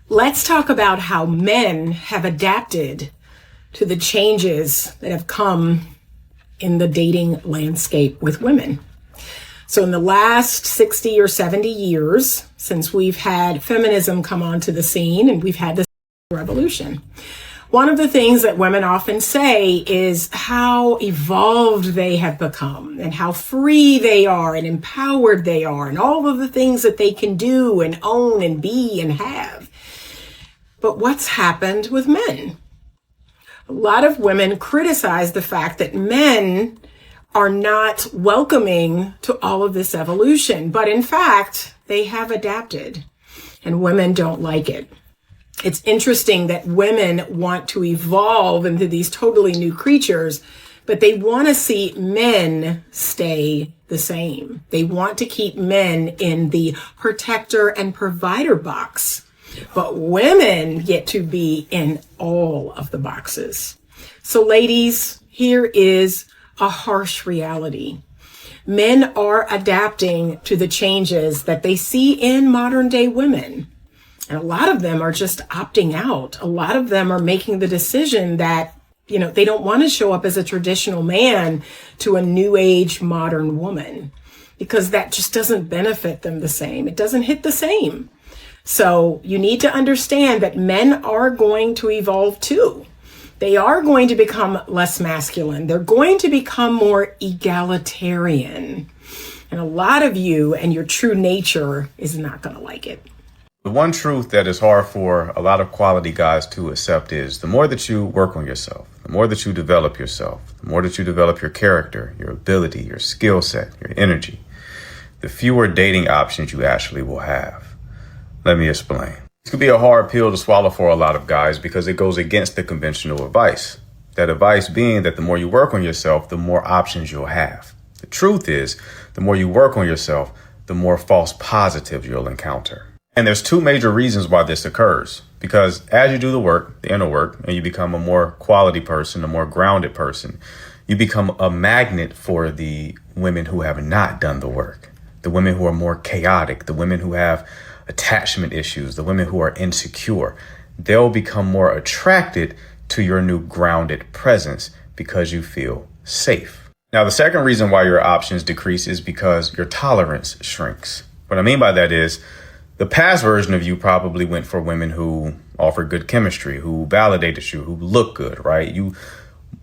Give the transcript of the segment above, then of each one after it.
Let's talk about how men have adapted to the changes that have come in the dating landscape with women. So in the last 60 or 70 years, since we've had feminism come onto the scene and we've had this revolution, one of the things that women often say is how evolved they have become and how free they are and empowered they are and all of the things that they can do and own and be and have. But what's happened with men? A lot of women criticize the fact that men are not welcoming to all of this evolution, but in fact, they have adapted and women don't like it. It's interesting that women want to evolve into these totally new creatures, but they want to see men stay the same. They want to keep men in the protector and provider box. But women get to be in all of the boxes. So ladies, here is a harsh reality. Men are adapting to the changes that they see in modern day women. And a lot of them are just opting out. A lot of them are making the decision that, they don't want to show up as a traditional man to a new age modern woman because that just doesn't benefit them the same. It doesn't hit the same. So you need to understand that men are going to evolve too. They are going to become less masculine. They're going to become more egalitarian. And a lot of you and your true nature is not going to like it. The one truth that is hard for a lot of quality guys to accept is the more that you work on yourself, the more that you develop yourself, the more that you develop your character, your ability, your skill set, your energy, the fewer dating options you actually will have. Let me explain. This could be a hard pill to swallow for a lot of guys because it goes against the conventional advice. That advice being that the more you work on yourself, the more options you'll have. The truth is, the more you work on yourself, the more false positives you'll encounter. And there's two major reasons why this occurs. Because as you do the work, the inner work, and you become a more quality person, a more grounded person, you become a magnet for the women who have not done the work. The women who are more chaotic, the women who have attachment issues, the women who are insecure. They'll become more attracted to your new grounded presence because you feel safe. Now, the second reason why your options decrease is because your tolerance shrinks. What I mean by that is the past version of you probably went for women who offered good chemistry, who validated you, who look good, right? You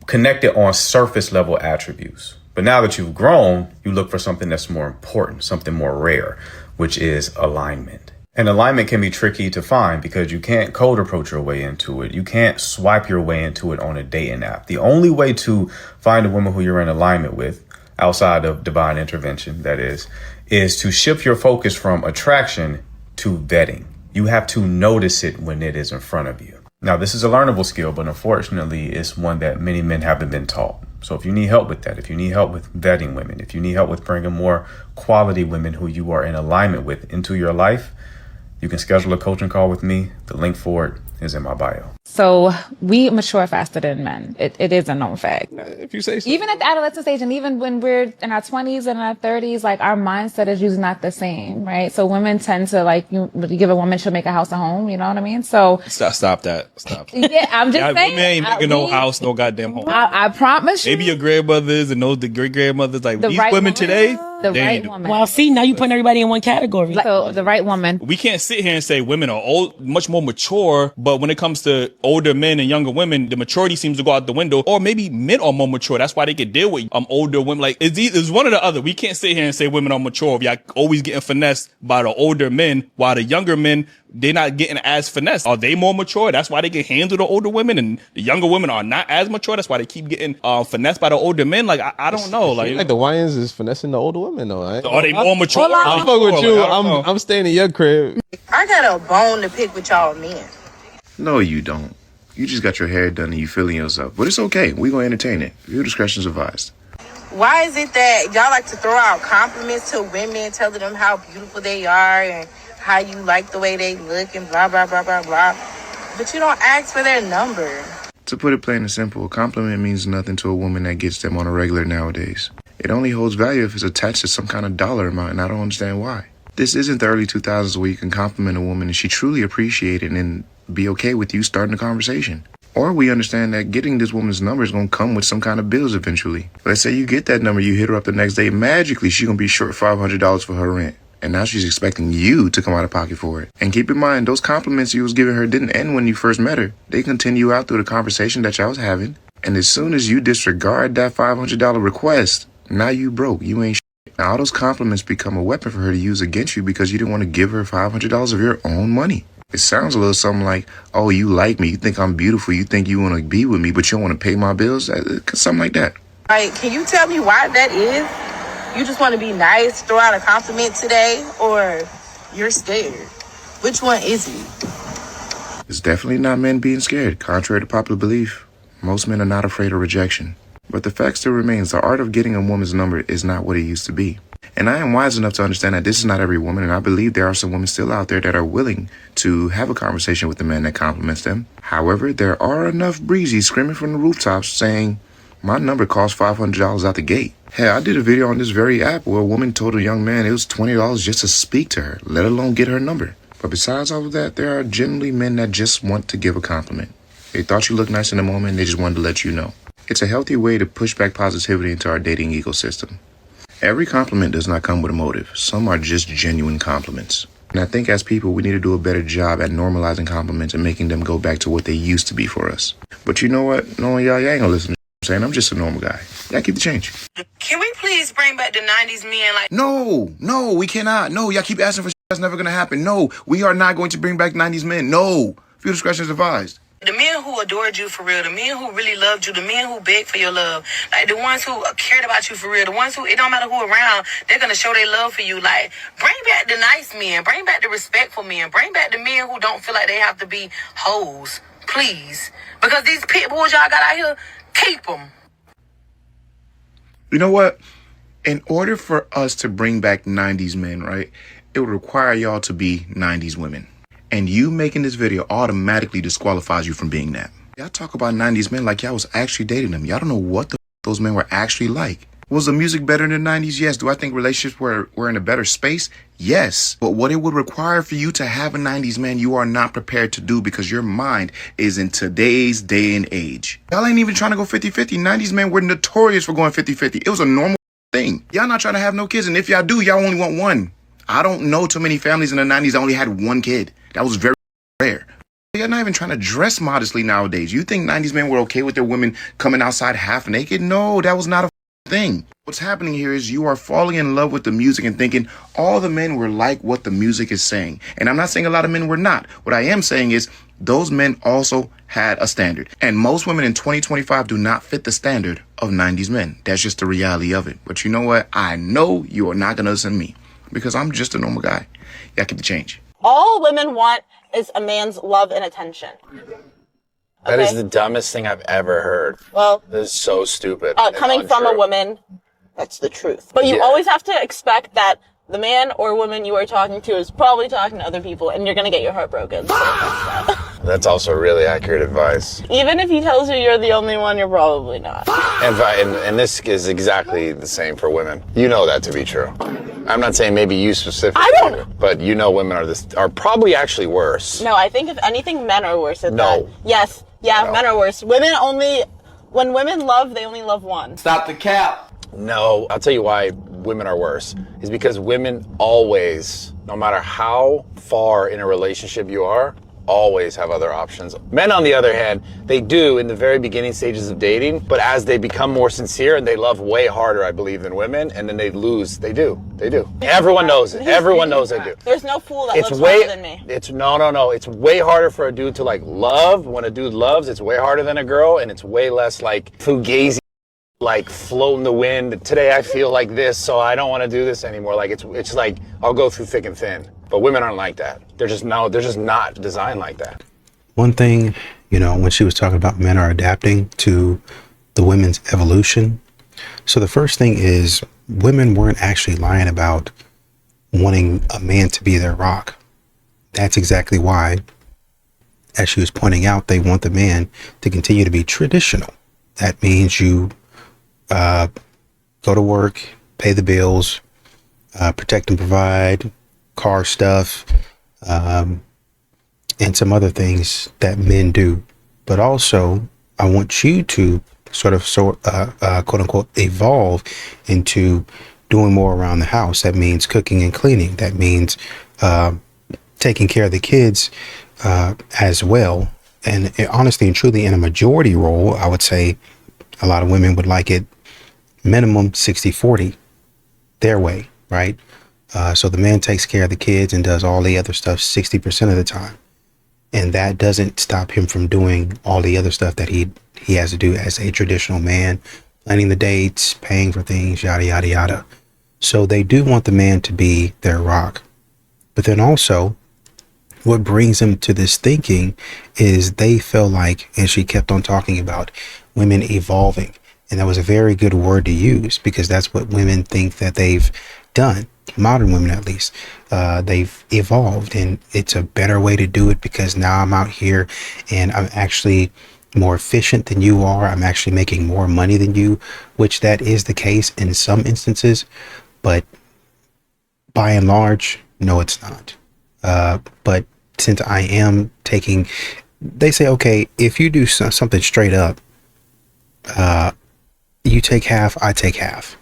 connected on surface level attributes. But now that you've grown, you look for something that's more important, something more rare, which is alignment. And alignment can be tricky to find because you can't cold approach your way into it. You can't swipe your way into it on a dating app. The only way to find a woman who you're in alignment with, outside of divine intervention, that is to shift your focus from attraction to vetting. You have to notice it when it is in front of you. Now, this is a learnable skill, but unfortunately, it's one that many men haven't been taught. So if you need help with that, if you need help with vetting women, if you need help with bringing more quality women who you are in alignment with into your life, you can schedule a coaching call with me. The link for it is in my bio. So we mature faster than men. It is a known fact. If you say so. Even at the adolescent stage, and even when we're in our 20s and our 30s, like our mindset is usually not the same, right? So women tend to you give a woman, she'll make a house a home. You know what I mean? So Stop that. yeah, I'm just saying. Women ain't making no house, no goddamn home. I promise you. Maybe your grandmothers and the great grandmothers, like these right women woman. today. The right woman. Well, see, now you're putting everybody in one category. So the right woman. We can't sit here and say women are much more mature, but when it comes to older men and younger women, the maturity seems to go out the window. Or maybe men are more mature. That's why they can deal with older women. Like it's one or the other. We can't sit here and say women are mature. We are always getting finessed by the older men, while the younger men, they're not getting as finessed. Are they more mature? That's why they can handle the older women, and the younger women are not as mature. That's why they keep getting finessed by the older men. Like I don't know. Like the YNs is finessing the older women though. Are they more mature? I'm fuck with you. I'm staying in your crib. I got a bone to pick with y'all men. No, you don't. You just got your hair done and you feeling yourself. But it's okay. We're going to entertain it. Your discretion's advised. Why is it that y'all like to throw out compliments to women, telling them how beautiful they are and how you like the way they look and blah, blah, blah, blah, blah. But you don't ask for their number. To put it plain and simple, a compliment means nothing to a woman that gets them on a regular nowadays. It only holds value if it's attached to some kind of dollar amount, and I don't understand why. This isn't the early 2000s where you can compliment a woman and she truly appreciate it and be okay with you starting a conversation. Or we understand that getting this woman's number is going to come with some kind of bills eventually. Let's say you get that number, you hit her up the next day, magically she's going to be short $500 for her rent. And now she's expecting you to come out of pocket for it. And keep in mind, those compliments you was giving her didn't end when you first met her. They continue out through the conversation that y'all was having. And as soon as you disregard that $500 request, now you broke. You ain't shit. Now all those compliments become a weapon for her to use against you because you didn't want to give her $500 of your own money. It sounds a little something like, oh, you like me, you think I'm beautiful, you think you want to be with me, but you don't want to pay my bills? Something like that. Like, can you tell me why that is? You just want to be nice, throw out a compliment today, or you're scared? Which one is it? It's definitely not men being scared, contrary to popular belief. Most men are not afraid of rejection. But the fact still remains, the art of getting a woman's number is not what it used to be. And I am wise enough to understand that this is not every woman, and I believe there are some women still out there that are willing to have a conversation with a man that compliments them. However, there are enough breezies screaming from the rooftops saying, my number costs $500 out the gate. Hell, I did a video on this very app where a woman told a young man it was $20 just to speak to her, let alone get her number. But besides all of that, there are generally men that just want to give a compliment. They thought you looked nice in the moment, they just wanted to let you know. It's a healthy way to push back positivity into our dating ecosystem. Every compliment does not come with a motive. Some are just genuine compliments. And I think as people, we need to do a better job at normalizing compliments and making them go back to what they used to be for us. But you know what? Knowing y'all ain't gonna listen to what I'm saying. I'm just a normal guy. Y'all keep the change. Can we please bring back the 90s men? Like, No, we cannot. No, y'all keep asking for shit that's never gonna happen. No, we are not going to bring back 90s men. No. Few discretion is advised. the men who adored you for real, the men who really loved you, the men who begged for your love, like the ones who cared about you for real, the ones who, it don't matter who around, they're going to show their love for you. Like, bring back the nice men, bring back the respectful men, bring back the men who don't feel like they have to be hoes, please. Because these pit bulls y'all got out here, keep them. You know what? In order for us to bring back 90s men, right, it would require y'all to be 90s women. And you making this video automatically disqualifies you from being that. Y'all talk about 90s men like y'all was actually dating them. Y'all don't know what those men were actually like. Was the music better in the 90s? Yes. Do I think relationships were in a better space? Yes. But what it would require for you to have a 90s man, you are not prepared to do because your mind is in today's day and age. Y'all ain't even trying to go 50-50. 90s men were notorious for going 50-50. It was a normal thing. Y'all not trying to have no kids. And if y'all do, y'all only want one. I don't know too many families in the 90s that only had one kid. That was very rare. You're not even trying to dress modestly nowadays. You think 90s men were okay with their women coming outside half naked? No, that was not a thing. What's happening here is you are falling in love with the music and thinking all the men were like what the music is saying. And I'm not saying a lot of men were not. What I am saying is those men also had a standard. And most women in 2025 do not fit the standard of 90s men. That's just the reality of it. But you know what? I know you are not going to listen to me because I'm just a normal guy. Y'all keep the change. All women want is a man's love and attention. That is the dumbest thing I've ever heard. Well, that is so stupid. Coming from a woman, that's the truth. But you always have to expect that the man or woman you are talking to is probably talking to other people, and you're going to get your heart broken. So that's also really accurate advice. Even if he tells you you're the only one, you're probably not. And this is exactly the same for women. You know that to be true. I'm not saying maybe you specifically, but you know women are probably actually worse. No, I think if anything, men are worse at that. Yes, men are worse. When women love, they only love one. Stop the cap. No, I'll tell you why women are worse. Is because women always, no matter how far in a relationship you are, always have other options. Men, on the other hand, they do in the very beginning stages of dating, but as they become more sincere and they love way harder, I believe, than women, and then they lose. They do. Everyone knows it. Everyone knows they do. There's no fool that loves harder than me. No. It's way harder for a dude to like love. When a dude loves, it's way harder than a girl, and it's way less like fugazi, like float in the wind. Today I feel like this, so I don't want to do this anymore. Like it's like I'll go through thick and thin. But women aren't like that. They're just not designed like that. One thing, when she was talking about men are adapting to the women's evolution. So the first thing is women weren't actually lying about wanting a man to be their rock. That's exactly why, as she was pointing out, they want the man to continue to be traditional. That means you go to work, pay the bills, protect and provide, car stuff, and some other things that men do. But also, I want you to sort of quote unquote evolve into doing more around the house. That means cooking and cleaning. That means taking care of the kids as well. And honestly and truly, in a majority role, I would say a lot of women would like it minimum 60-40 their way, right? So the man takes care of the kids and does all the other stuff 60% of the time. And that doesn't stop him from doing all the other stuff that he has to do as a traditional man, planning the dates, paying for things, yada, yada, yada. So they do want the man to be their rock. But then also, what brings them to this thinking is they feel like, and she kept on talking about women evolving. And that was a very good word to use, because that's what women think that they've done. Modern women, at least, they've evolved, and it's a better way to do it because now I'm out here and I'm actually more efficient than you are. I'm actually making more money than you, which that is the case in some instances, but by and large, no, it's not. But since I am taking, they say, okay, if you do something straight up, you take half, I take half.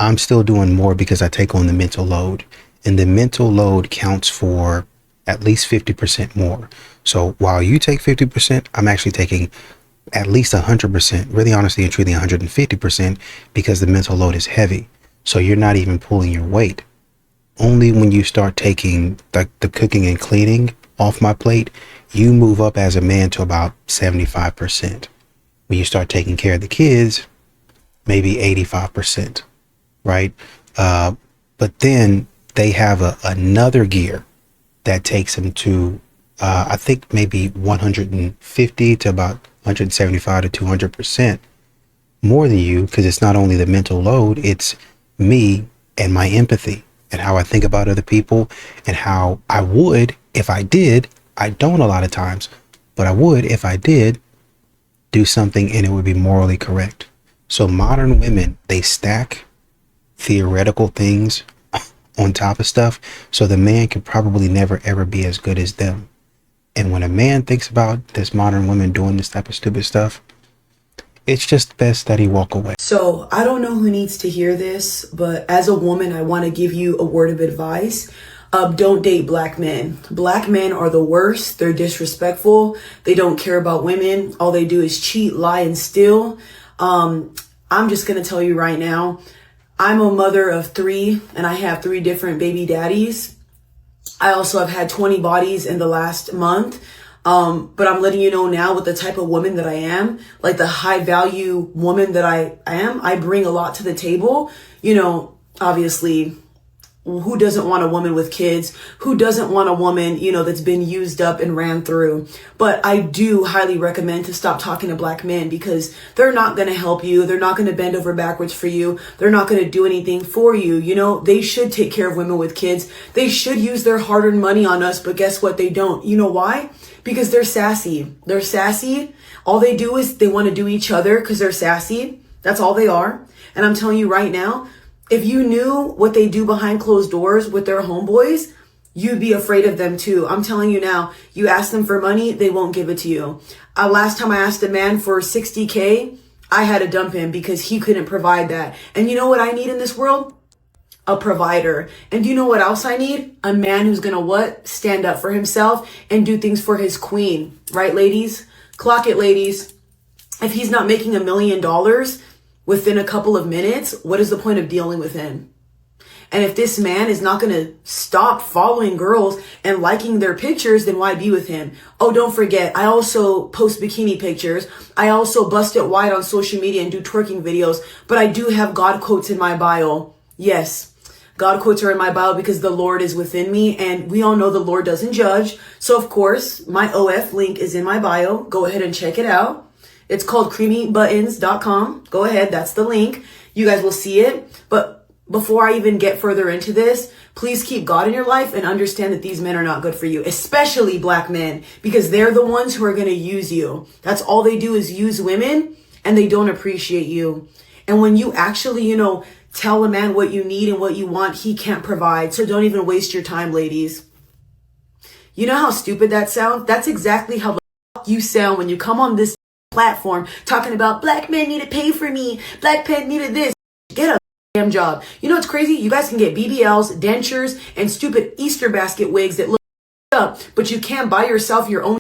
I'm still doing more because I take on the mental load, and the mental load counts for at least 50% more. So while you take 50%, I'm actually taking at least 100%, really honestly and truly 150%, because the mental load is heavy. So you're not even pulling your weight. Only when you start taking the cooking and cleaning off my plate, you move up as a man to about 75%. When you start taking care of the kids, maybe 85%. Right? But then they have another gear that takes them to, I think maybe 150 to about 175 to 200% more than you, because it's not only the mental load, it's me and my empathy and how I think about other people and how I would if I did. I don't a lot of times, but I would if I did do something and it would be morally correct. So modern women, they stack theoretical things on top of stuff, so the man can probably never ever be as good as them. And when a man thinks about this modern woman doing this type of stupid stuff, it's just best that he walk away. So I don't know who needs to hear this, but as a woman, I want to give you a word of advice. Don't date black men. Black men are the worst. They're disrespectful. They don't care about women. All they do is cheat, lie, and steal. I'm just going to tell you right now, I'm a mother of 3, and I have 3 different baby daddies. I also have had 20 bodies in the last month. But I'm letting you know now, with the type of woman that I am, like the high value woman that I am, I bring a lot to the table. You know, obviously, who doesn't want a woman with kids? Who doesn't want a woman, you know, that's been used up and ran through? But I do highly recommend to stop talking to black men, because they're not going to help you. They're not going to bend over backwards for you. They're not going to do anything for you. You know, they should take care of women with kids. They should use their hard-earned money on us. But guess what? They don't. You know why? Because they're sassy. They're sassy. All they do is they want to do each other because they're sassy. That's all they are. And I'm telling you right now, if you knew what they do behind closed doors with their homeboys, you'd be afraid of them too. I'm telling you now, you ask them for money, they won't give it to you. Last time I asked a man for $60K, I had to dump him because he couldn't provide that. And you know what I need in this world? A provider. And you know what else I need? A man who's gonna what? Stand up for himself and do things for his queen. Right, ladies? Clock it, ladies. If he's not making $1 million within a couple of minutes, what is the point of dealing with him? And if this man is not going to stop following girls and liking their pictures, then why be with him? Oh, don't forget, I also post bikini pictures. I also bust it wide on social media and do twerking videos. But I do have God quotes in my bio. Yes, God quotes are in my bio because the Lord is within me. And we all know the Lord doesn't judge. So, of course, my OF link is in my bio. Go ahead and check it out. It's called creamybuttons.com. Go ahead. That's the link. You guys will see it. But before I even get further into this, please keep God in your life and understand that these men are not good for you, especially black men, because they're the ones who are going to use you. That's all they do is use women, and they don't appreciate you. And when you actually, tell a man what you need and what you want, he can't provide. So don't even waste your time, ladies. You know how stupid that sounds? That's exactly how the fuck you sound when you come on this platform talking about black men need to pay for me. Black men needed this. Get a damn job. You know what's crazy? You guys can get BBLs, dentures, and stupid Easter basket wigs that look up, but you can't buy yourself your own.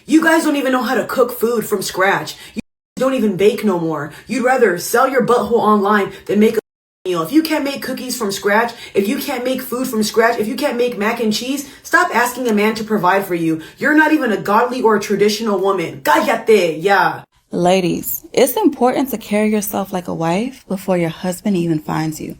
You guys don't even know how to cook food from scratch. You don't even bake no more. You'd rather sell your butthole online than make a meal. If you can't make cookies from scratch, if you can't make food from scratch, if you can't make mac and cheese, stop asking a man to provide for you. You're not even a godly or a traditional woman. Cállate, yeah. Ladies, it's important to carry yourself like a wife before your husband even finds you.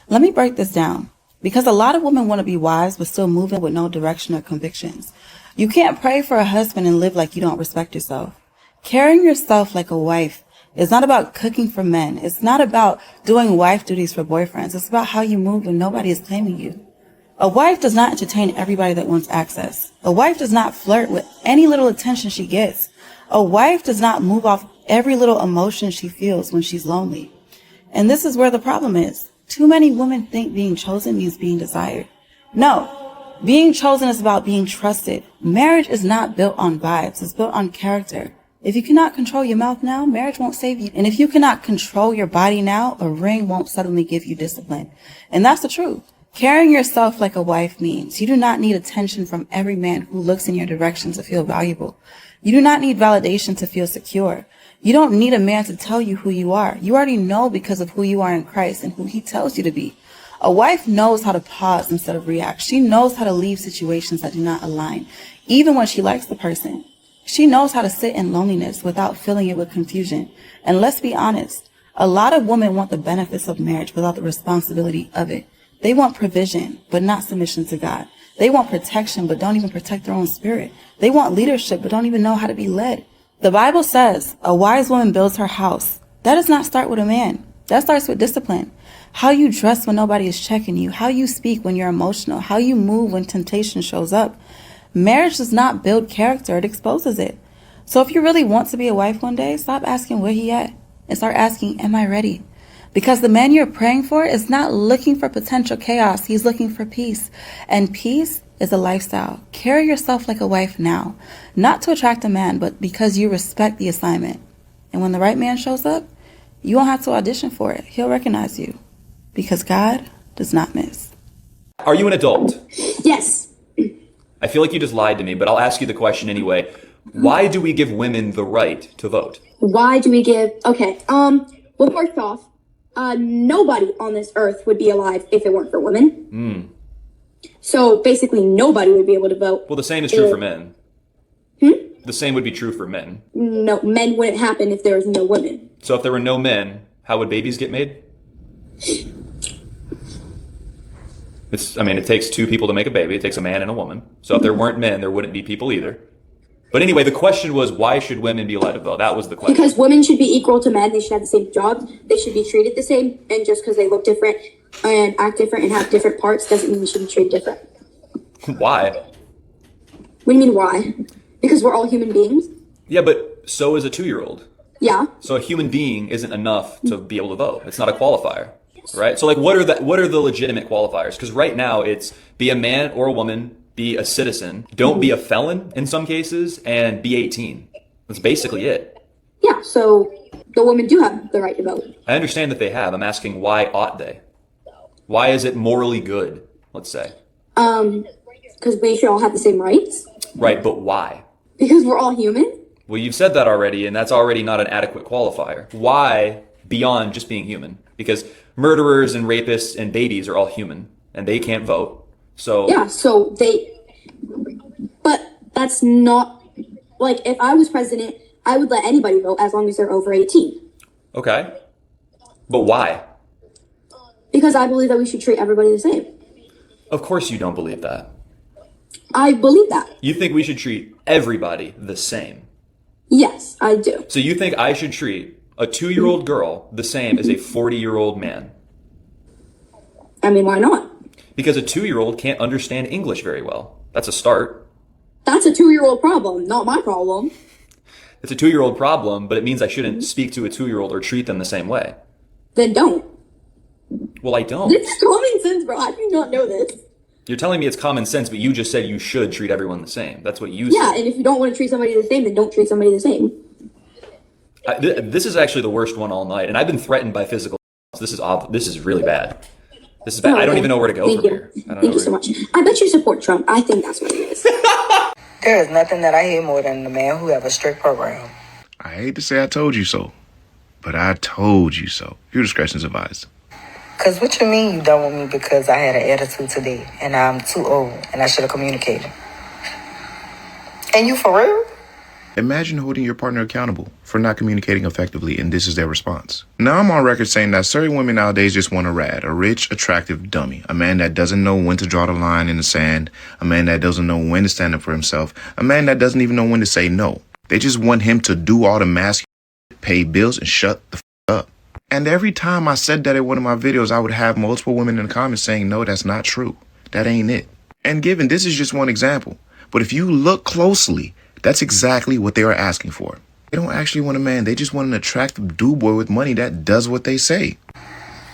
Let me break this down. Because a lot of women want to be wives but still moving with no direction or convictions. You can't pray for a husband and live like you don't respect yourself. Carrying yourself like a wife is not about cooking for men. It's not about doing wife duties for boyfriends. It's about how you move when nobody is claiming you. A wife does not entertain everybody that wants access. A wife does not flirt with any little attention she gets. A wife does not move off every little emotion she feels when she's lonely. And this is where the problem is. Too many women think being chosen means being desired. No. Being chosen is about being trusted. Marriage is not built on vibes. It's built on character. If you cannot control your mouth now, marriage won't save you. And if you cannot control your body now, a ring won't suddenly give you discipline. And that's the truth. Carrying yourself like a wife means you do not need attention from every man who looks in your direction to feel valuable. You do not need validation to feel secure. You don't need a man to tell you who you are. You already know because of who you are in Christ and who he tells you to be. A wife knows how to pause instead of react. She knows how to leave situations that do not align, even when she likes the person. She knows how to sit in loneliness without filling it with confusion. And let's be honest, a lot of women want the benefits of marriage without the responsibility of it. They want provision, but not submission to God. They want protection, but don't even protect their own spirit. They want leadership, but don't even know how to be led. The Bible says a wise woman builds her house. That does not start with a man. That starts with discipline. How you dress when nobody is checking you, how you speak when you're emotional, how you move when temptation shows up. Marriage does not build character, it exposes it. So if you really want to be a wife one day, stop asking where he at and start asking, am I ready? Because the man you're praying for is not looking for potential chaos, he's looking for peace. And peace is a lifestyle. Carry yourself like a wife now, not to attract a man, but because you respect the assignment. And when the right man shows up, you won't have to audition for it. He'll recognize you. Because God does not miss. Are you an adult? Yes. I feel like you just lied to me, but I'll ask you the question anyway. Why do we give women the right to vote? Why do we give... Okay, well, first off, nobody on this earth would be alive if it weren't for women. So basically nobody would be able to vote. Well, the same is true for men. The same would be true for men. No, men wouldn't happen if there was no women. So if there were no men, how would babies get made? It takes two people to make a baby. It takes a man and a woman. So if there weren't men, there wouldn't be people either. But anyway, the question was, why should women be allowed to vote? That was the question. Because women should be equal to men. They should have the same jobs. They should be treated the same. And just because they look different and act different and have different parts doesn't mean we should be treated different. Why? What do you mean why? Because we're all human beings. Yeah, but so is a 2-year-old. Yeah. So a human being isn't enough to be able to vote. It's not a qualifier. Right? So what are the legitimate qualifiers? Because right now it's be a man or a woman, be a citizen, don't be a felon in some cases, and be 18. That's basically it. Yeah, so the women do have the right to vote. I understand that they have. I'm asking, why ought they? Why is it morally good, let's say? Because we should all have the same rights. Right, but why? Because we're all human. Well, you've said that already, and that's already not an adequate qualifier. Why beyond just being human? Because murderers and rapists and babies are all human, and they can't vote. So yeah, but that's not, like, if I was president, I would let anybody vote as long as they're over 18. Okay. But why? Because I believe that we should treat everybody the same. Of course you don't believe that. I believe that. You think we should treat everybody the same? Yes, I do. So you think I should treat a 2-year-old girl the same as a 40-year-old man? I mean, why not? Because a 2-year-old can't understand English very well. That's a start. That's a 2-year-old problem, not my problem. It's a 2-year-old problem, but it means I shouldn't speak to a 2-year-old or treat them the same way. Then don't. Well, I don't. It's common sense, bro. How do you not know this? You're telling me it's common sense, but you just said you should treat everyone the same. That's what you Yeah, said. and if you don't want to treat somebody the same, then don't treat somebody the same. This is actually the worst one all night, and I've been threatened by physical. This is really bad. This is bad. I don't even know where to go from here. Thank you so much. I bet you support Trump. I think that's what it is. There is nothing that I hate more than the man who have a strict program. I hate to say I told you so, but I told you so. Your discretion is advised. Cause what you mean you done with me because I had an attitude today and I'm too old and I should have communicated? And you for real? Imagine holding your partner accountable for not communicating effectively, and this is their response. Now I'm on record saying that certain women nowadays just want a rad, a rich, attractive dummy, a man that doesn't know when to draw the line in the sand, a man that doesn't know when to stand up for himself, a man that doesn't even know when to say no. They just want him to do all the masculine, pay bills, and shut the up. And every time I said that in one of my videos, I would have multiple women in the comments saying, no, that's not true. That ain't it. And given this is just one example, but if you look closely, that's exactly what they are asking for. They don't actually want a man. They just want an attractive dude boy with money that does what they say.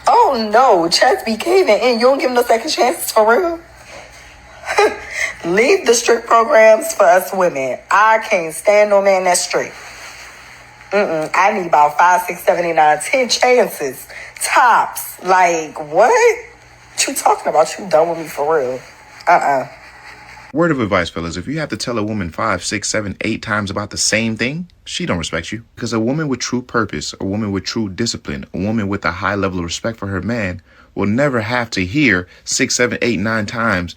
Oh no, checks be caving and you don't give them no second chances for real? Leave the strict programs for us women. I can't stand no man that's strict. I need about 5, 6, 7, 8, 9, 10 chances. Tops. Like, what? What you talking about? You done with me for real? Word of advice, fellas, if you have to tell a woman 5, 6, 7, 8 times about the same thing, she don't respect you. Because a woman with true purpose, a woman with true discipline, a woman with a high level of respect for her man will never have to hear 6, 7, 8, 9 times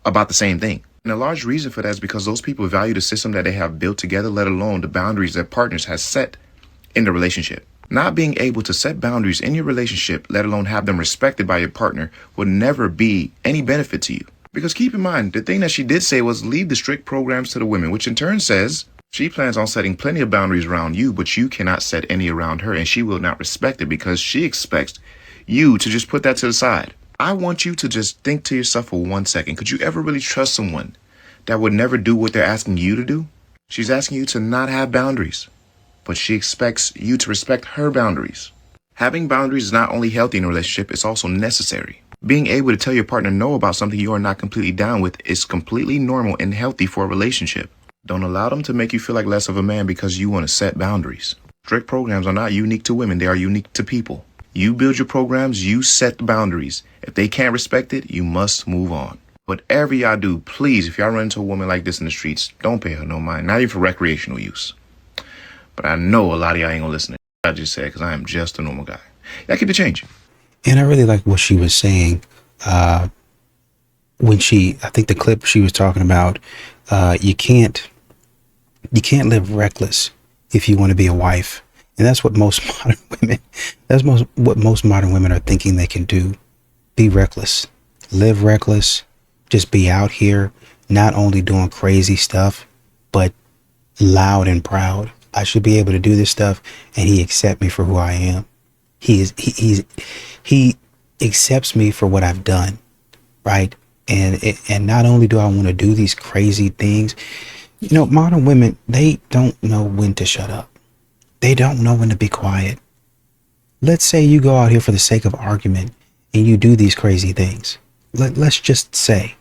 about the same thing. And a large reason for that is because those people value the system that they have built together, let alone the boundaries that partners has set in the relationship. Not being able to set boundaries in your relationship, let alone have them respected by your partner, would never be any benefit to you. Because keep in mind, the thing that she did say was leave the strict programs to the women, which in turn says she plans on setting plenty of boundaries around you, but you cannot set any around her, and she will not respect it because she expects you to just put that to the side. I want you to just think to yourself for 1 second. Could you ever really trust someone that would never do what they're asking you to do? She's asking you to not have boundaries, but she expects you to respect her boundaries. Having boundaries is not only healthy in a relationship, it's also necessary. Being able to tell your partner no about something you are not completely down with is completely normal and healthy for a relationship. Don't allow them to make you feel like less of a man because you want to set boundaries. Strict programs are not unique to women, they are unique to people. You build your programs, you set the boundaries. If they can't respect it, you must move on. Whatever y'all do, please, if y'all run into a woman like this in the streets, don't pay her no mind, not even for recreational use. But I know a lot of y'all ain't gonna listen to what I just said because I am just a normal guy. Y'all keep it changing. And I really like what she was saying when I think the clip she was talking about, you can't live reckless if you want to be a wife. And that's what most modern women are thinking they can do. Be reckless, live reckless, just be out here, not only doing crazy stuff, but loud and proud. I should be able to do this stuff and he accept me for who I am. He accepts me for what I've done, right? And not only do I want to do these crazy things, you know, modern women, they don't know when to shut up. They don't know when to be quiet. Let's say you go out here for the sake of argument and you do these crazy things. Let's just say,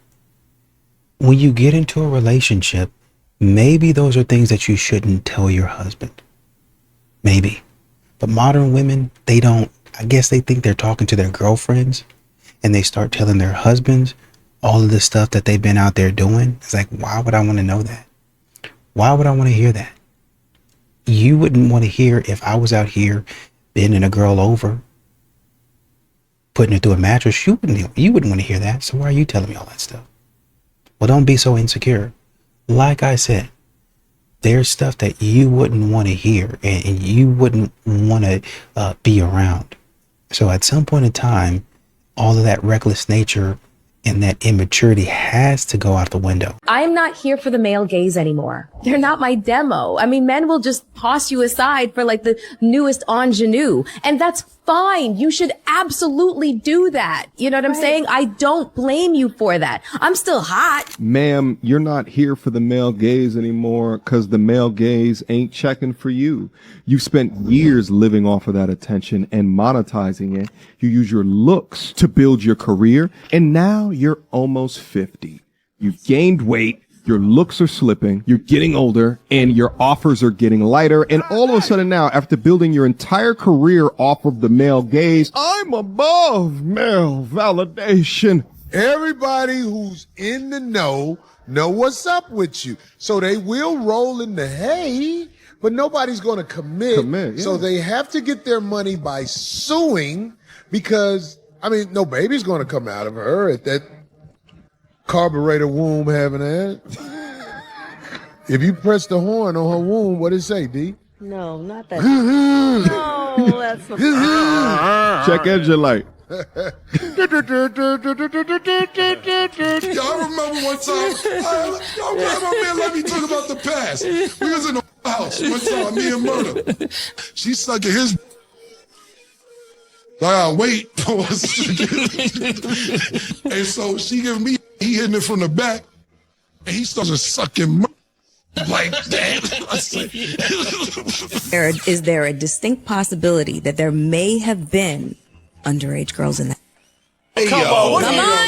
when you get into a relationship, maybe those are things that you shouldn't tell your husband. Maybe. But modern women, they don't, I guess they think they're talking to their girlfriends and they start telling their husbands all of the stuff that they've been out there doing. It's like, why would I want to know that? Why would I want to hear that? You wouldn't want to hear if I was out here bending a girl over, putting her through a mattress. You wouldn't want to hear that. So why are you telling me all that stuff? Well, don't be so insecure. Like I said, there's stuff that you wouldn't want to hear and you wouldn't want to be around. So at some point in time, all of that reckless nature and that immaturity has to go out the window. I'm not here for the male gaze anymore. They're not my demo. I mean, men will just toss you aside for like the newest ingenue. And that's fine. You should absolutely do that. You know what I'm saying? I don't blame you for that. I'm still hot. Ma'am, you're not here for the male gaze anymore because the male gaze ain't checking for you. You've spent years living off of that attention and monetizing it. You use your looks to build your career, and now you're almost 50. You've gained weight. Your looks are slipping, you're getting older, and your offers are getting lighter. And all of a sudden now, after building your entire career off of the male gaze, I'm above male validation. Everybody who's in the know what's up with you. So they will roll in the hay, but nobody's going to commit. Yeah. So they have to get their money by suing because, I mean, no baby's going to come out of her at that carburetor womb having that. If you press the horn on her womb, what did it say, D? No, not that. No, that's not. Check engine light. Y'all remember one time? Y'all my man let me talk about the past. We was in the house one time, me and Murder. She sucking his. Wait. And so she giving me, he hitting it from the back, and he started sucking like that. I said, Is there a distinct possibility that there may have been underage girls in that? Come on now.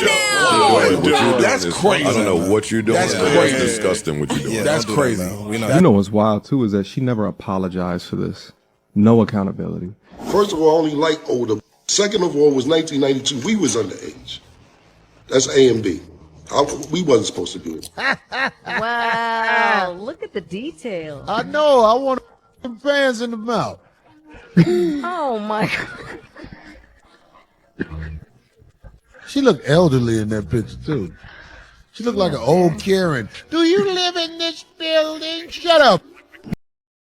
Dude, that's crazy. I don't know what you're doing. That's crazy. That's disgusting what you're doing. That's crazy. You know what's wild too is that she never apologized for this. No accountability. First of all, I only like older. Second of all, was 1992. We was underage. That's A and B. We wasn't supposed to do it. Wow, look at the detail. I know. I want fans in the mouth. Oh my God. She looked elderly in that picture too. She looked like an old Karen. Do you live in this building? Shut up.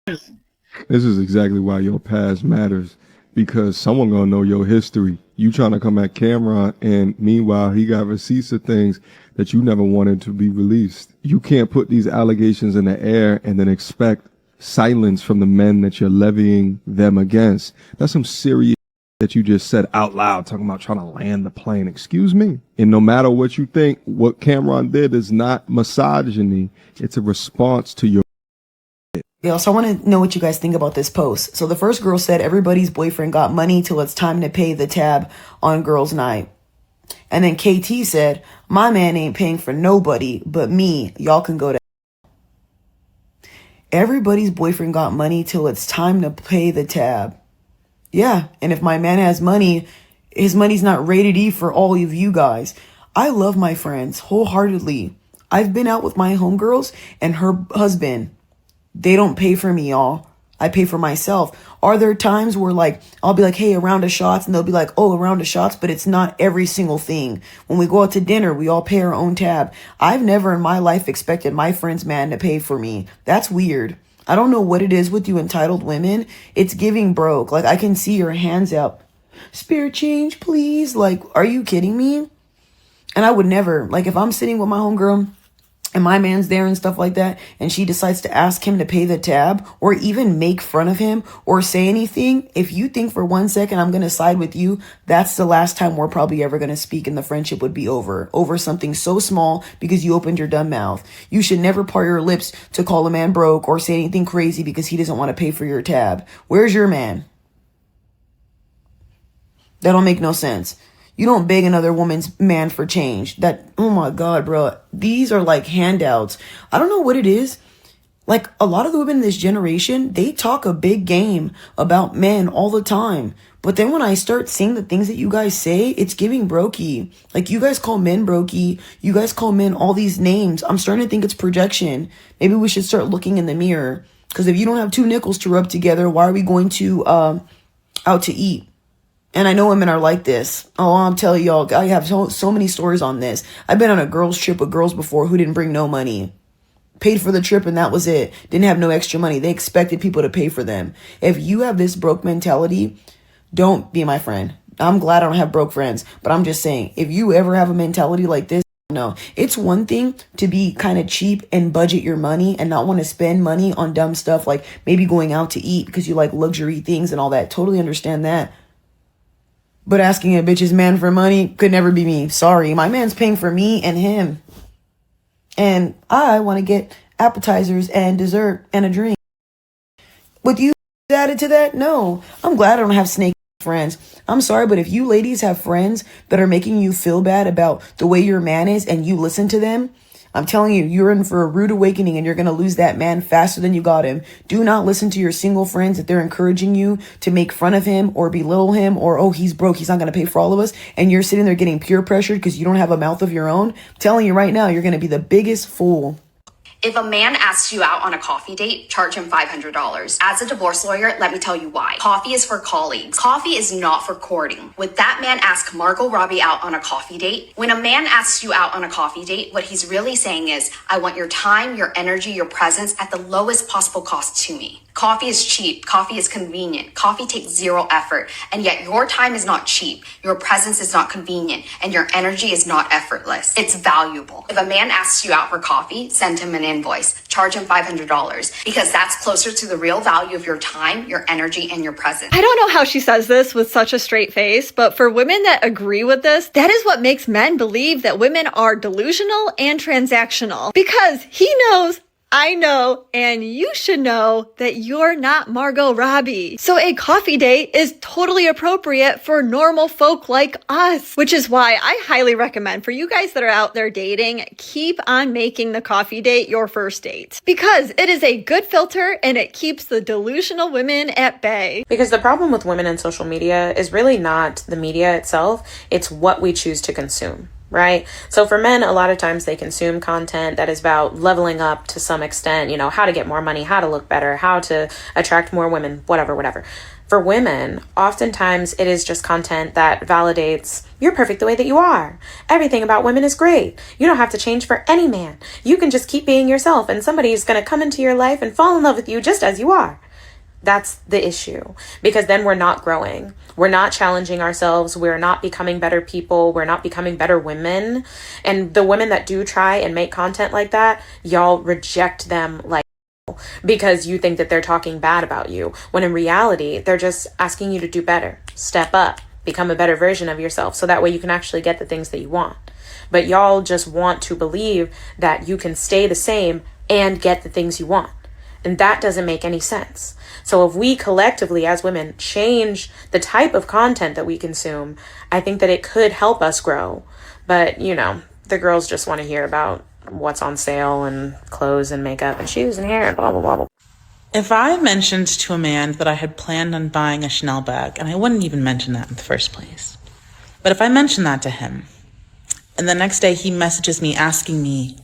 This is exactly why your past matters, because someone gonna know your history. You trying to come at Cameron, and meanwhile he got receipts of things that you never wanted to be released. You can't put these allegations in the air and then expect silence from the men that you're levying them against. That's some serious that you just said out loud, talking about trying to land the plane. Excuse me. And no matter what you think, what Cameron did is not misogyny. It's a response to your. Yeah, so I want to know what you guys think about this post. So the first girl said everybody's boyfriend got money till it's time to pay the tab on girls' night. And then KT said, my man ain't paying for nobody but me. Y'all can go to. Everybody's boyfriend got money till it's time to pay the tab. Yeah, and if my man has money, his money's not rated E for all of you guys. I love my friends wholeheartedly. I've been out with my homegirls and her husband. They don't pay for me, y'all. I pay for myself. Are there times where like, I'll be like, hey, a round of shots, and they'll be like, oh, a round of shots, but it's not every single thing. When we go out to dinner, we all pay our own tab. I've never in my life expected my friend's man to pay for me. That's weird. I don't know what it is with you entitled women. It's giving broke. Like, I can see your hands up. Spare change, please. Like, are you kidding me? And I would never, like, if I'm sitting with my homegirl and my man's there and stuff like that, and she decides to ask him to pay the tab or even make fun of him or say anything, if you think for 1 second I'm going to side with you, that's the last time we're probably ever going to speak, and the friendship would be over something so small because you opened your dumb mouth. You should never part your lips to call a man broke or say anything crazy because he doesn't want to pay for your tab. Where's your man? That don't make no sense. You don't beg another woman's man for change. Oh my God, bro. These are like handouts. I don't know what it is. Like, a lot of the women in this generation, they talk a big game about men all the time. But then when I start seeing the things that you guys say, it's giving brokey. Like, you guys call men brokey. You guys call men all these names. I'm starting to think it's projection. Maybe we should start looking in the mirror. Because if you don't have two nickels to rub together, why are we going to out to eat? And I know women are like this. Oh, I'm telling y'all, I have so many stories on this. I've been on a girls trip with girls before who didn't bring no money. Paid for the trip and that was it. Didn't have no extra money. They expected people to pay for them. If you have this broke mentality, don't be my friend. I'm glad I don't have broke friends. But I'm just saying, if you ever have a mentality like this, no. It's one thing to be kind of cheap and budget your money and not want to spend money on dumb stuff like maybe going out to eat because you like luxury things and all that. Totally understand that. But asking a bitch's man for money could never be me. Sorry, my man's paying for me and him. And I want to get appetizers and dessert and a drink. With you added to that? No. I'm glad I don't have snake friends. I'm sorry, but if you ladies have friends that are making you feel bad about the way your man is and you listen to them, I'm telling you, you're in for a rude awakening and you're going to lose that man faster than you got him. Do not listen to your single friends that they're encouraging you to make fun of him or belittle him or, oh, he's broke, he's not going to pay for all of us. And you're sitting there getting peer pressured because you don't have a mouth of your own. I'm telling you right now, you're going to be the biggest fool. If a man asks you out on a coffee date, charge him $500. As a divorce lawyer, let me tell you why. Coffee is for colleagues. Coffee is not for courting. Would that man ask Margot Robbie out on a coffee date? When a man asks you out on a coffee date, what he's really saying is, I want your time, your energy, your presence at the lowest possible cost to me. Coffee is cheap. Coffee is convenient. Coffee takes zero effort. And yet your time is not cheap. Your presence is not convenient. And your energy is not effortless. It's valuable. If a man asks you out for coffee, send him an invoice. Charge him $500 because that's closer to the real value of your time, your energy, and your presence. I don't know how she says this with such a straight face, but for women that agree with this, that is what makes men believe that women are delusional and transactional. Because he knows, I know, and you should know that you're not Margot Robbie. So a coffee date is totally appropriate for normal folk like us, which is why I highly recommend for you guys that are out there dating, keep on making the coffee date your first date because it is a good filter and it keeps the delusional women at bay. Because the problem with women in social media is really not the media itself, it's what we choose to consume. Right? So for men, a lot of times they consume content that is about leveling up to some extent, you know, how to get more money, how to look better, how to attract more women, whatever. For women, oftentimes it is just content that validates you're perfect the way that you are. Everything about women is great. You don't have to change for any man. You can just keep being yourself and somebody's going to come into your life and fall in love with you just as you are. That's the issue, because then we're not growing. We're not challenging ourselves. We're not becoming better people. We're not becoming better women. And the women that do try and make content like that, y'all reject them like because you think that they're talking bad about you, when in reality, they're just asking you to do better, step up, become a better version of yourself so that way you can actually get the things that you want. But y'all just want to believe that you can stay the same and get the things you want. And that doesn't make any sense. So if we collectively as women change the type of content that we consume, I think that it could help us grow. But, you know, the girls just want to hear about what's on sale and clothes and makeup and shoes and hair and blah, blah, blah, blah. If I mentioned to a man that I had planned on buying a Chanel bag, and I wouldn't even mention that in the first place, but if I mentioned that to him, and the next day he messages me asking me,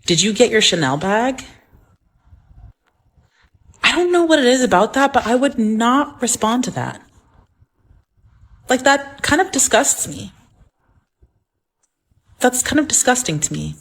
did you get your Chanel bag? I don't know what it is about that, but I would not respond to that. Like, that kind of disgusts me. That's kind of disgusting to me.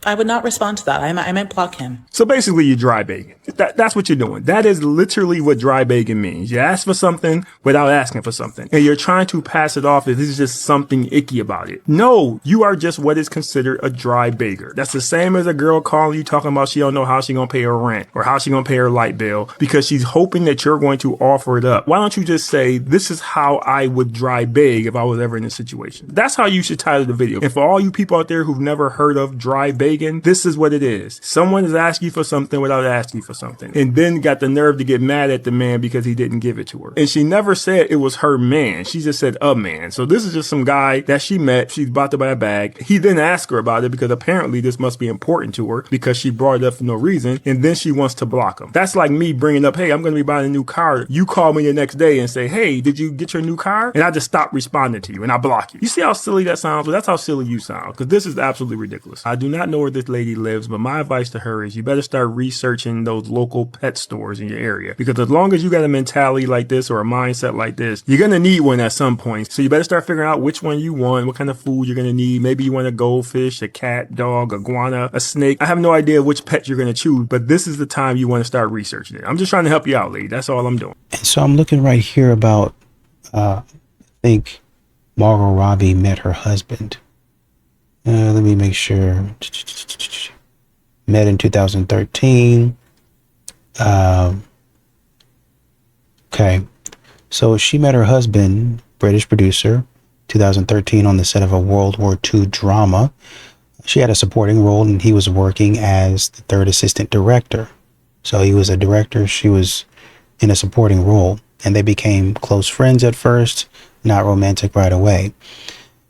I would not respond to that. I might block him. So basically, you're dry begging. That's what you're doing. That is literally what dry begging means. You ask for something without asking for something. And you're trying to pass it off as this is just something icky about it. No, you are just what is considered a dry beggar. That's the same as a girl calling you talking about she don't know how she gonna pay her rent or how she gonna pay her light bill because she's hoping that you're going to offer it up. Why don't you just say, this is how I would dry beg if I was ever in this situation? That's how you should title the video. And for all you people out there who've never heard of dry begging, this is what it is. Someone is asking you for something without asking for something, and then got the nerve to get mad at the man because he didn't give it to her. And she never said it was her man. She just said a man. So this is just some guy that she met. She's about to buy a bag. He didn't ask her about it because apparently this must be important to her because she brought it up for no reason, and then she wants to block him. That's like me bringing up, hey, I'm going to be buying a new car. You call me the next day and say, hey, did you get your new car? And I just stop responding to you and I block you. You see how silly that sounds? Well, that's how silly you sound, because this is absolutely ridiculous. I do not know where this lady lives, but my advice to her is you better start researching those local pet stores in your area, because as long as you got a mentality like this or a mindset like this, you're going to need one at some point. So you better start figuring out which one you want, what kind of food you're going to need. Maybe you want a goldfish, a cat, dog, a iguana, a snake. I have no idea which pet you're going to choose, but this is the time you want to start researching it. I'm just trying to help you out, lady. That's all I'm doing. And so I'm looking right here about, I think Margot Robbie met her husband. Let me make sure. Met in 2013. Okay. So she met her husband British producer, 2013 on the set of a World War II drama. She had a supporting role and he was working as the third assistant director. So he was a director, she was in a supporting role, and they became close friends at first, not romantic right away.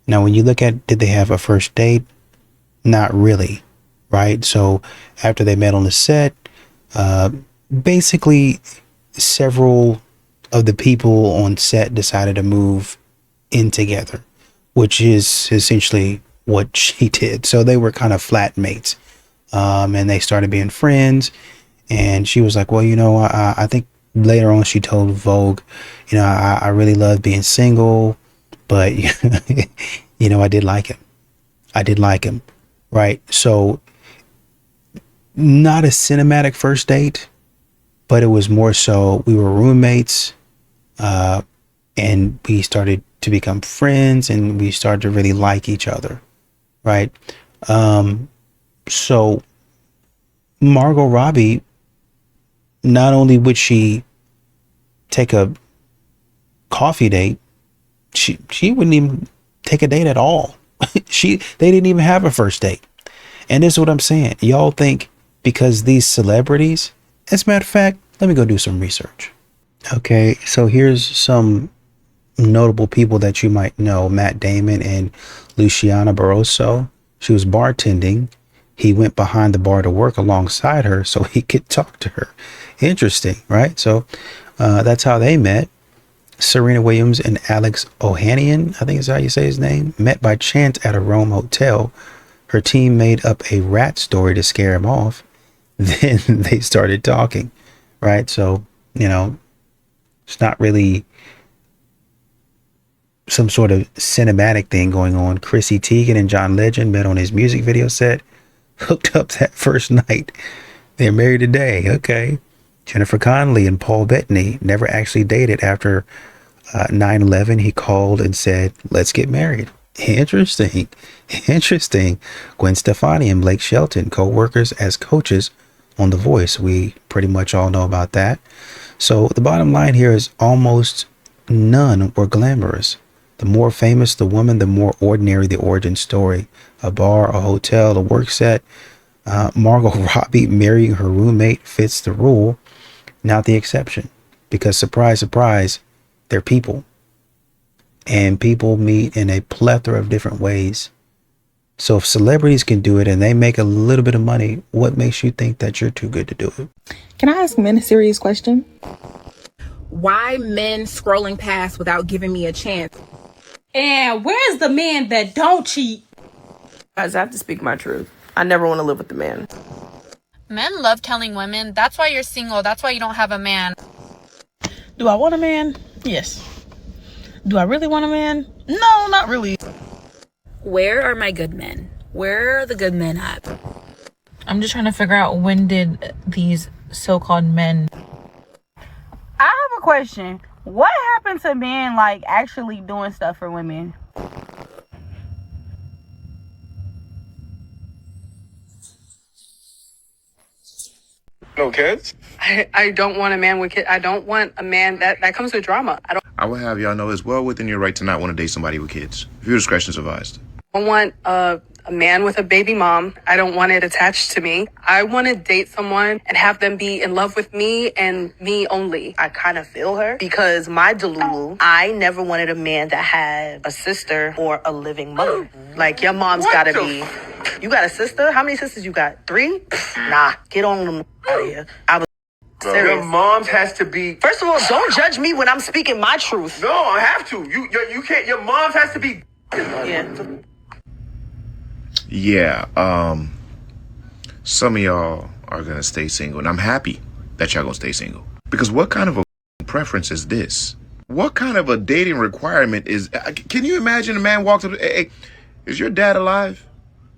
Now, when you look at, did they have a first date? Not really, right? So after they met on the set, basically several of the people on set decided to move in together, which is essentially what she did. So they were kind of flatmates, and they started being friends. And she was like, well, I think later on she told Vogue, I really love being single, but I did like him. Right. So not a cinematic first date, but it was more so we were roommates, and we started to become friends and we started to really like each other. Right. So Margot Robbie, not only would she take a coffee date, she wouldn't even take a date at all. They didn't even have a first date. And this is what I'm saying. Y'all think because these celebrities, as a matter of fact, let me go do some research. Okay, so here's some notable people that you might know. Matt Damon and Luciana Barroso. She was bartending. He went behind the bar to work alongside her so he could talk to her. Interesting, right? So that's how they met. Serena Williams and Alex Ohanian, I think is how you say his name, met by chance at a Rome hotel. Her team made up a rat story to scare him off. Then they started talking, right? So, it's not really some sort of cinematic thing going on. Chrissy Teigen and John Legend met on his music video set, hooked up that first night. They're married today. Okay. Jennifer Connelly and Paul Bettany never actually dated. After 9/11, he called and said, let's get married. Interesting. Gwen Stefani and Blake Shelton, co-workers as coaches on The Voice. We pretty much all know about that. So the bottom line here is almost none were glamorous. The more famous the woman, the more ordinary the origin story. A bar, a hotel, a work set. Margot Robbie marrying her roommate fits the rule, not the exception. Because surprise, surprise, they're people. And people meet in a plethora of different ways. So if celebrities can do it and they make a little bit of money, what makes you think that you're too good to do it? Can I ask men a serious question? Why men scrolling past without giving me a chance? And where's the men that don't cheat? Guys, I have to speak my truth. I never want to live with a man. Men love telling women, that's why you're single, that's why you don't have a man. Do I want a man? Yes. Do I really want a man? No, not really. Where are my good men? Where are the good men at? I'm just trying to figure out, when did these so-called men... I have a question. What happened to men actually doing stuff for women? No kids? I don't want a man with kids. I don't want a man that comes with drama. I will have y'all know it's well within your right to not want to date somebody with kids. Viewer discretion is advised. I want a man with a baby mom. I don't want it attached to me. I want to date someone and have them be in love with me and me only. I kind of feel her because my Delulu, I never wanted a man that had a sister or a living mother. Your mom's gotta be. You got a sister? How many sisters you got? 3? Nah, get on them out of here. I was serious. Your mom's has to be. First of all, don't judge me when I'm speaking my truth. No, I have to. You can't. Your mom's has to be. Yeah. Some of y'all are gonna stay single, and I'm happy that y'all gonna stay single. Because what kind of a preference is this? What kind of a dating requirement is? Can you imagine a man walks up? Hey, is your dad alive?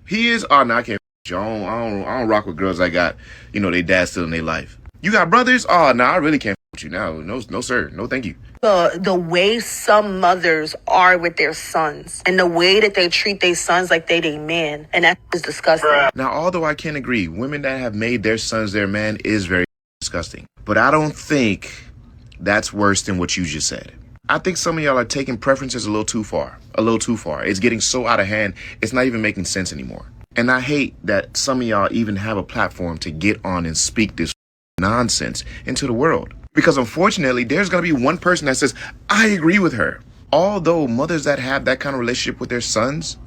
He is. Oh no, I can't. I don't rock with girls that got, they dad still in their life. You got brothers? Oh no, I really can't with you now. No, sir. No, thank you. The way some mothers are with their sons and the way that they treat their sons like they man, and that is disgusting. Now, although I can agree, women that have made their sons their man is very disgusting. But I don't think that's worse than what you just said. I think some of y'all are taking preferences a little too far. It's getting so out of hand, it's not even making sense anymore. And I hate that some of y'all even have a platform to get on and speak this nonsense into the world. Because unfortunately, there's going to be one person that says, I agree with her. Although mothers that have that kind of relationship with their sons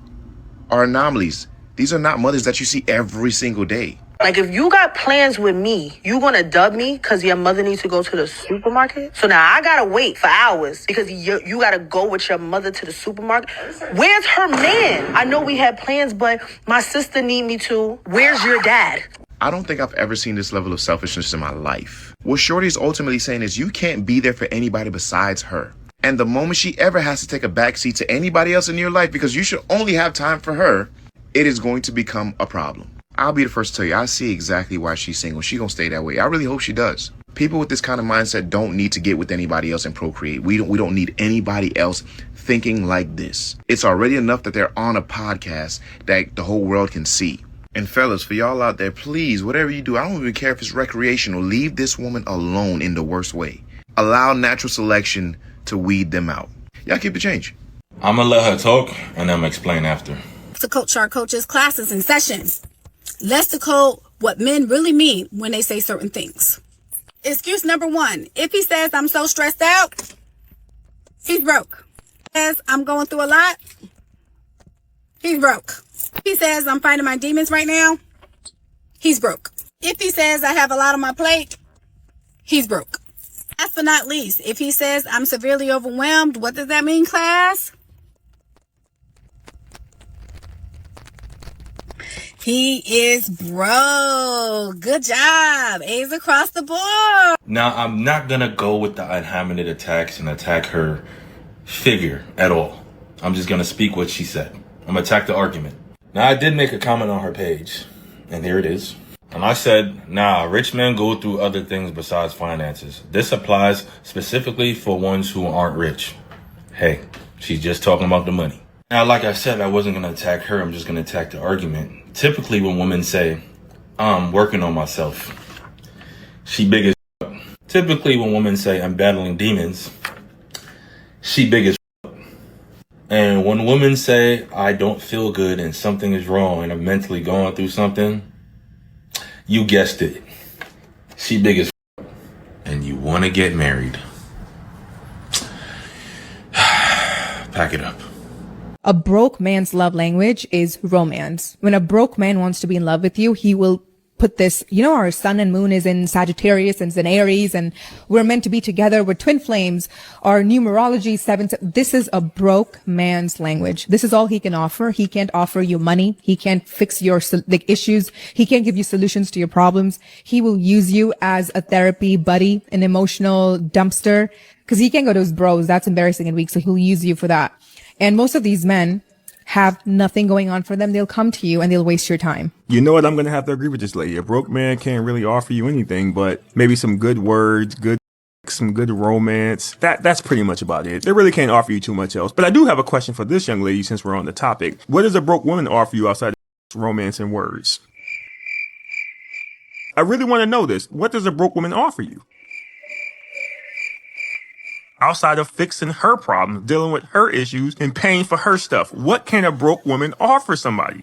are anomalies. These are not mothers that you see every single day. Like, if you got plans with me, you gonna dub me because your mother needs to go to the supermarket? So now I gotta wait for hours because you gotta go with your mother to the supermarket? Where's her man? I know we had plans, but my sister need me to. Where's your dad? I don't think I've ever seen this level of selfishness in my life. What Shorty's ultimately saying is you can't be there for anybody besides her. And the moment she ever has to take a backseat to anybody else in your life because you should only have time for her, it is going to become a problem. I'll be the first to tell you, I see exactly why she's single. She's going to stay that way. I really hope she does. People with this kind of mindset don't need to get with anybody else and procreate. We don't need anybody else thinking like this. It's already enough that they're on a podcast that the whole world can see. And fellas, for y'all out there, please, whatever you do, I don't even care if it's recreational. Leave this woman alone in the worst way. Allow natural selection to weed them out. Y'all keep the change. I'm going to let her talk and I'm going to explain after. To coach our coaches' classes and sessions. Let's decode what men really mean when they say certain things. Excuse number 1. If he says I'm so stressed out, he's broke. He says I'm going through a lot, he's broke. If he says I'm fighting my demons right now, he's broke. If he says I have a lot on my plate, he's broke. Last but not least, if he says I'm severely overwhelmed, what does that mean, class? He is broke. Good job. A's across the board. Now, I'm not going to go with the unhammered attacks and attack her figure at all. I'm just going to speak what she said. I'm going to attack the argument. Now, I did make a comment on her page, and here it is. And I said, nah, rich men go through other things besides finances. This applies specifically for ones who aren't rich. Hey, she's just talking about the money. Now, like I said, I wasn't going to attack her. I'm just going to attack the argument. Typically, when women say, I'm working on myself, she big as f***. Typically, when women say, I'm battling demons, she big as f***. And when women say, I don't feel good and something is wrong and I'm mentally going through something, you guessed it. She big as f***. And you want to get married. Pack it up. A broke man's love language is romance. When a broke man wants to be in love with you, he will put this, our sun and moon is in Sagittarius and it's in Aries and we're meant to be together. We're twin flames. Our numerology 7. This is a broke man's language. This is all he can offer. He can't offer you money. He can't fix your issues. He can't give you solutions to your problems. He will use you as a therapy buddy, an emotional dumpster, because he can't go to his bros. That's embarrassing and weak. So he'll use you for that. And most of these men have nothing going on for them. They'll come to you and they'll waste your time. You know what? I'm going to have to agree with this lady. A broke man can't really offer you anything, but maybe some good words, some good romance. That's pretty much about it. They really can't offer you too much else. But I do have a question for this young lady since we're on the topic. What does a broke woman offer you outside of romance and words? I really want to know this. What does a broke woman offer you? Outside of fixing her problems, dealing with her issues, and paying for her stuff, what can a broke woman offer somebody?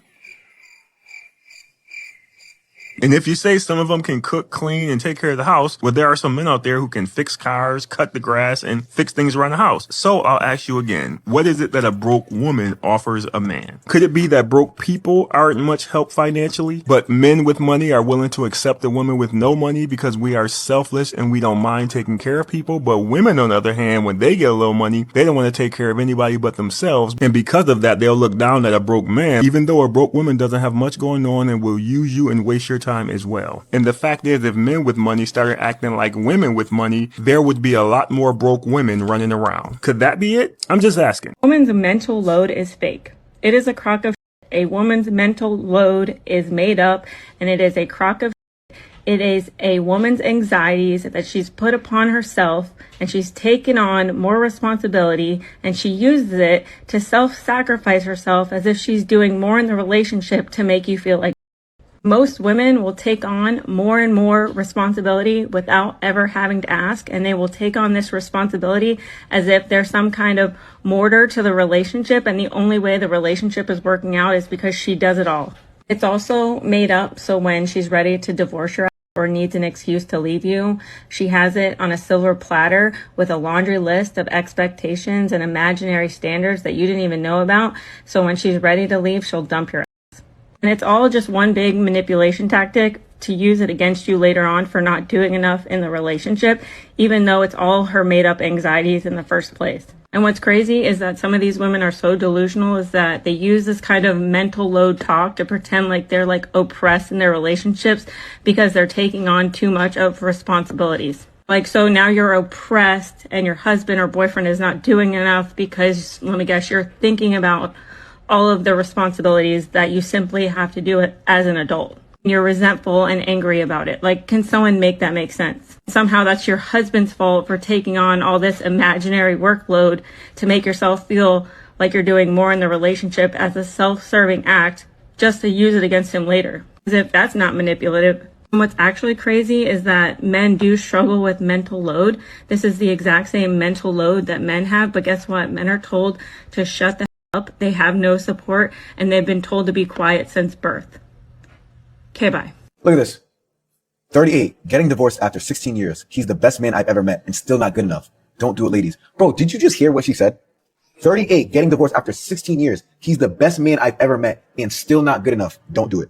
And if you say some of them can cook, clean, and take care of the house, well, there are some men out there who can fix cars, cut the grass, and fix things around the house. So I'll ask you again, what is it that a broke woman offers a man? Could it be that broke people aren't much help financially, but men with money are willing to accept a woman with no money because we are selfless and we don't mind taking care of people? But women, on the other hand, when they get a little money, they don't want to take care of anybody but themselves. And because of that, they'll look down at a broke man, even though a broke woman doesn't have much going on and will use you and waste your time as well. And the fact is, if men with money started acting like women with money, there would be a lot more broke women running around. Could that be it? I'm just asking. A woman's mental load is fake. It is a crock of shit. A woman's mental load is made up, and it is a crock of shit. It is a woman's anxieties that she's put upon herself, and she's taken on more responsibility, and she uses it to self-sacrifice herself as if she's doing more in the relationship to make you feel like. Most women will take on more and more responsibility without ever having to ask, and they will take on this responsibility as if they're some kind of mortar to the relationship, and the only way the relationship is working out is because she does it all. It's also made up so when she's ready to divorce your ass or needs an excuse to leave you, she has it on a silver platter with a laundry list of expectations and imaginary standards that you didn't even know about. So when she's ready to leave, she'll dump your ass. And it's all just one big manipulation tactic to use it against you later on for not doing enough in the relationship, even though it's all her made up anxieties in the first place. And what's crazy is that some of these women are so delusional is that they use this kind of mental load talk to pretend like they're like oppressed in their relationships because they're taking on too much of responsibilities. Like, so now you're oppressed and your husband or boyfriend is not doing enough because, let me guess, you're thinking about all of the responsibilities that you simply have to do it as an adult. You're resentful and angry about it. Like, can someone make that make sense? Somehow that's your husband's fault for taking on all this imaginary workload to make yourself feel like you're doing more in the relationship as a self-serving act just to use it against him later. As if that's not manipulative. And what's actually crazy is that men do struggle with mental load. This is the exact same mental load that men have, but guess what? Men are told to shut the up. They have no support, and they've been told to be quiet since birth. Okay, bye. Look at this. 38, getting divorced after 16 years. He's the best man I've ever met and still not good enough. Don't do it, ladies. Bro, did you just hear what she said? 38, getting divorced after 16 years. He's the best man I've ever met and still not good enough. Don't do it.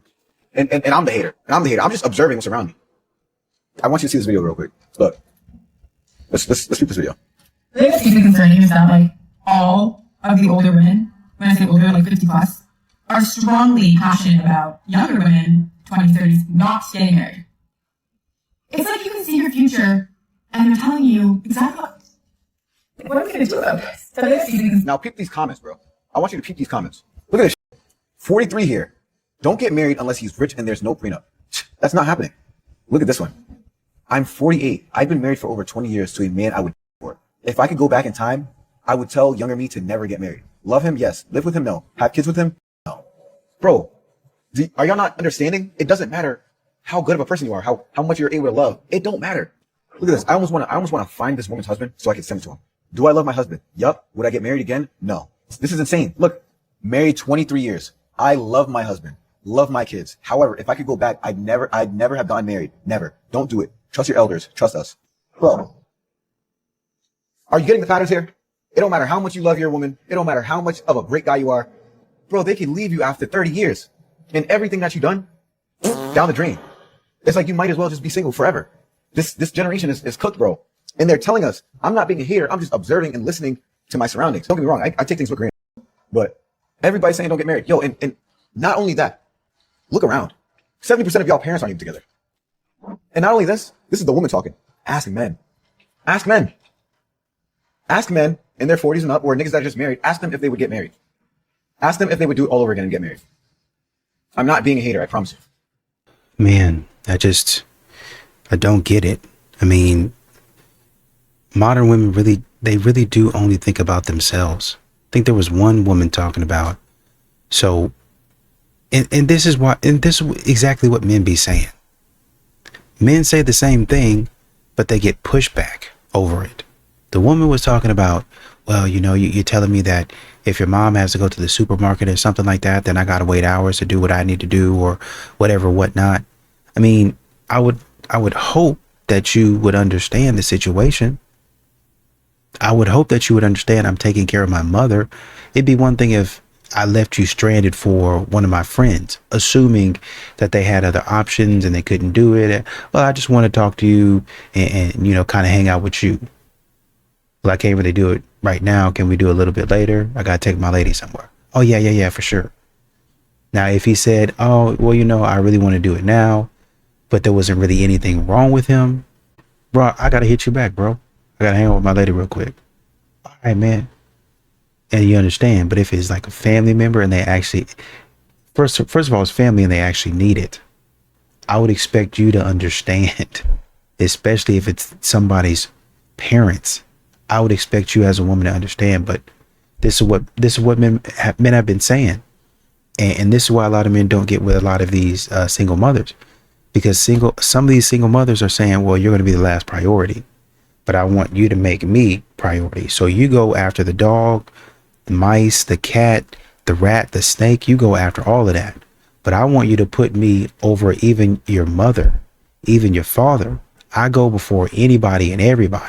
And I'm the hater. I'm just observing what's around me. I want you to see this video real quick. Look. Let's shoot this video. The thing that's even concerning is that, like, all of the older women, when I say older, like 50 plus, are strongly passionate about younger women, 20s, 30s, not getting married. It's like you can see your future and they're telling you exactly what are we going to do about this? Now peep these comments, bro. I want you to peep these comments. Look at this shit. 43 here. Don't get married unless he's rich and there's no prenup. That's not happening. Look at this one. I'm 48. I've been married for over 20 years to a man I would for. If I could go back in time, I would tell younger me to never get married. Love him? Yes. Live with him? No. Have kids with him? No. Bro, are y'all not understanding? It doesn't matter how good of a person you are, how much you're able to love. It don't matter. Look at this. I almost want to find this woman's husband so I can send it to him. Do I love my husband? Yup. Would I get married again? No. This is insane. Look, married 23 years. I love my husband. Love my kids. However, if I could go back, I'd never have gotten married. Never. Don't do it. Trust your elders. Trust us. Bro, are you getting the patterns here? It don't matter how much you love your woman. It don't matter how much of a great guy you are. Bro, they can leave you after 30 years. And everything that you've done, down the drain. It's like you might as well just be single forever. This generation is cooked, bro. And they're telling us, I'm not being a hater. I'm just observing and listening to my surroundings. Don't get me wrong. I take things for granted. But everybody's saying don't get married. Yo, and not only that, look around. 70% of y'all parents aren't even together. And not only this is the woman talking. Ask men. Ask men. Ask men in their 40s and up, or niggas that are just married. Ask them if they would get married. Ask them if they would do it all over again and get married. I'm not being a hater, I promise you. Man, I don't get it. I mean, modern women really do only think about themselves. I think there was one woman talking about, so, and this is exactly what men be saying. Men say the same thing, but they get pushback over it. The woman was talking about, well, you're telling me that if your mom has to go to the supermarket or something like that, then I got to wait hours to do what I need to do or whatever, whatnot. I mean, I would hope that you would understand the situation. I would hope that you would understand I'm taking care of my mother. It'd be one thing if I left you stranded for one of my friends, assuming that they had other options and they couldn't do it. Well, I just want to talk to you and kind of hang out with you. Well, I can't really do it right now. Can we do a little bit later? I got to take my lady somewhere. Oh, yeah, for sure. Now, if he said, oh, well, I really want to do it now, but there wasn't really anything wrong with him, bro, I got to hit you back, bro. I got to hang out with my lady real quick. All right, man. And you understand, but if it's like a family member and they actually, first of all, it's family and they actually need it, I would expect you to understand, especially if it's somebody's parents. I would expect you as a woman to understand, but this is what men have been saying. And this is why a lot of men don't get with a lot of these single mothers, because some of these single mothers are saying, well, you're going to be the last priority, but I want you to make me priority. So you go after the dog, the mice, the cat, the rat, the snake, you go after all of that. But I want you to put me over even your mother, even your father. I go before anybody and everybody.